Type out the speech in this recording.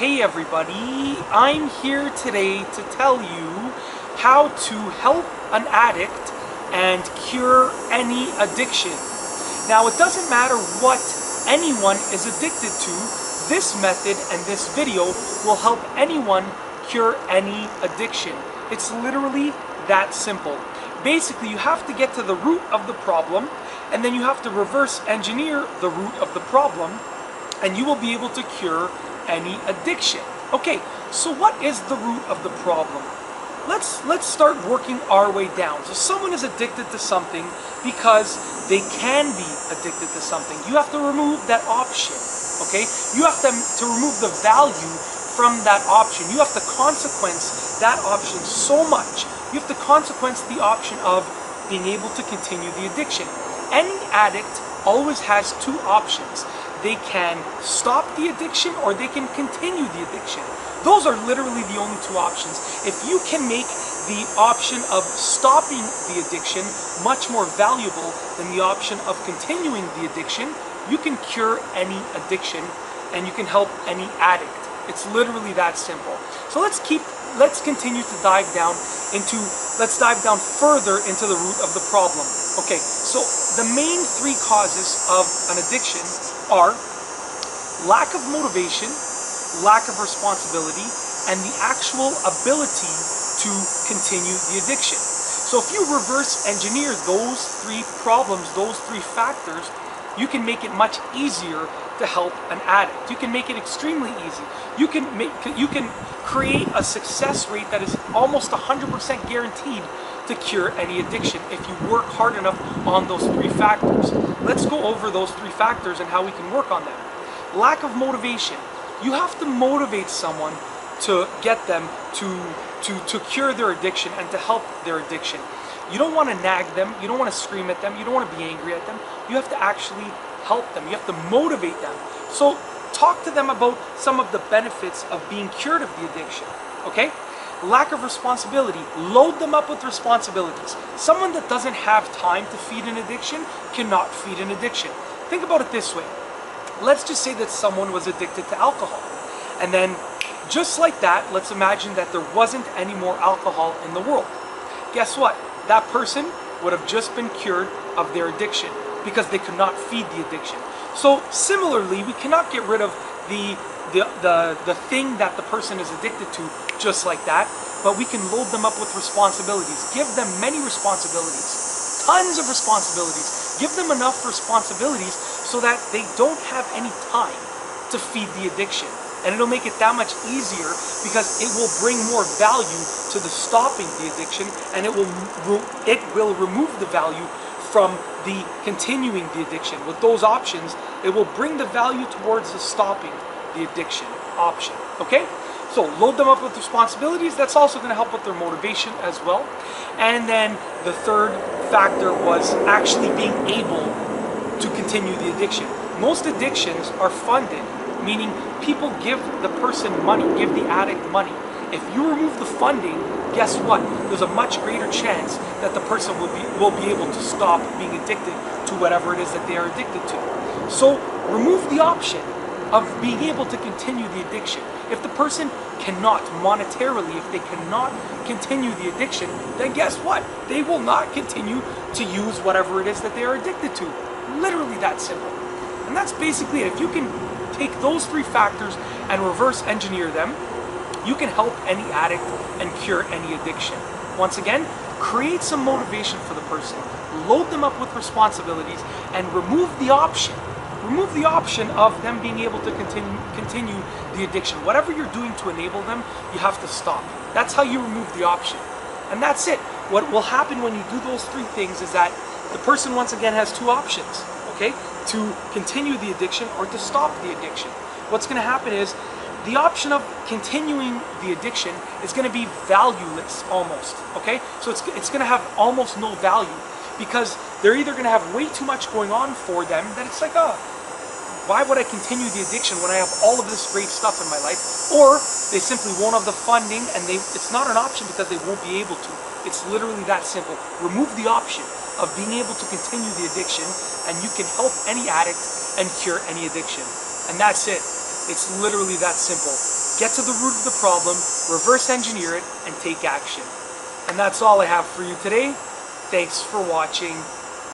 Hey everybody, I'm here today to tell you how to help an addict and cure any addiction. Now it doesn't matter what anyone is addicted to, this method and this video will help anyone cure any addiction. It's literally that simple. Basically, you have to get to the root of the problem, and then you have to reverse engineer the root of the problem, and you will be able to cure any addiction. Okay, so what is the root of the problem? Let's start working our way down. So someone is addicted to something because they can be addicted to something. You have to remove that option, okay? You have to remove the value from that option. You have to consequence that option so much. You have to consequence the option of being able to continue the addiction. Any addict always has two options. They can stop the addiction or they can continue the addiction. Those are literally the only two options. If you can make the option of stopping the addiction much more valuable than the option of continuing the addiction, you can cure any addiction and you can help any addict. It's literally that simple. So let's continue to dive down further into the root of the problem. Okay, so the main three causes of an addiction are lack of motivation, lack of responsibility, and the actual ability to continue the addiction. So if you reverse engineer those three problems, those three factors, you can make it much easier to help an addict. You can make it extremely easy. You can create a success rate that is almost 100% guaranteed to cure any addiction if you work hard enough on those three factors. Let's go over those three factors and how we can work on them. Lack of motivation. You have to motivate someone to get them to cure their addiction and to help their addiction. You don't want to nag them, you don't want to scream at them, you don't want to be angry at them. You have to actually help them. You have to motivate them. So talk to them about some of the benefits of being cured of the addiction, okay? Lack of responsibility. Load them up with responsibilities. Someone that doesn't have time to feed an addiction cannot feed an addiction. Think about it this way. Let's just say that someone was addicted to alcohol. And then, just like that, let's imagine that there wasn't any more alcohol in the world. Guess what? That person would have just been cured of their addiction because they could not feed the addiction. So similarly, we cannot get rid of the thing that the person is addicted to just like that, but we can load them up with responsibilities. Give them many responsibilities, tons of responsibilities. Give them enough responsibilities so that they don't have any time to feed the addiction. And it'll make it that much easier because it will bring more value to the stopping the addiction, and it will remove the value from the continuing the addiction. With those options, it will bring the value towards the stopping the addiction option, okay? So load them up with responsibilities. That's also going to help with their motivation as well. And then the third factor was actually being able to continue the addiction. Most addictions are funded, meaning people give the person money, give the addict money. If you remove the funding, guess what? There's a much greater chance that the person will be able to stop being addicted to whatever it is that they are addicted to. So remove the option of being able to continue the addiction. If the person cannot monetarily, if they cannot continue the addiction, then guess what? They will not continue to use whatever it is that they are addicted to. Literally that simple. And that's basically it. If you can take those three factors and reverse engineer them, you can help any addict and cure any addiction. Once again, create some motivation for the person, load them up with responsibilities, and remove the option. Remove the option of them being able to continue the addiction. Whatever you're doing to enable them, you have to stop. That's how you remove the option. And that's it. What will happen when you do those three things is that the person once again has two options, okay? To continue the addiction or to stop the addiction. What's going to happen is the option of continuing the addiction is going to be valueless almost, okay? So it's going to have almost no value because they're either going to have way too much going on for them that it's like, oh, why would I continue the addiction when I have all of this great stuff in my life? Or they simply won't have the funding and it's not an option because they won't be able to. It's literally that simple. Remove the option of being able to continue the addiction and you can help any addict and cure any addiction. And that's it. It's literally that simple. get to the root of the problem, reverse engineer it, and take action. And that's all I have for you today. Thanks for watching.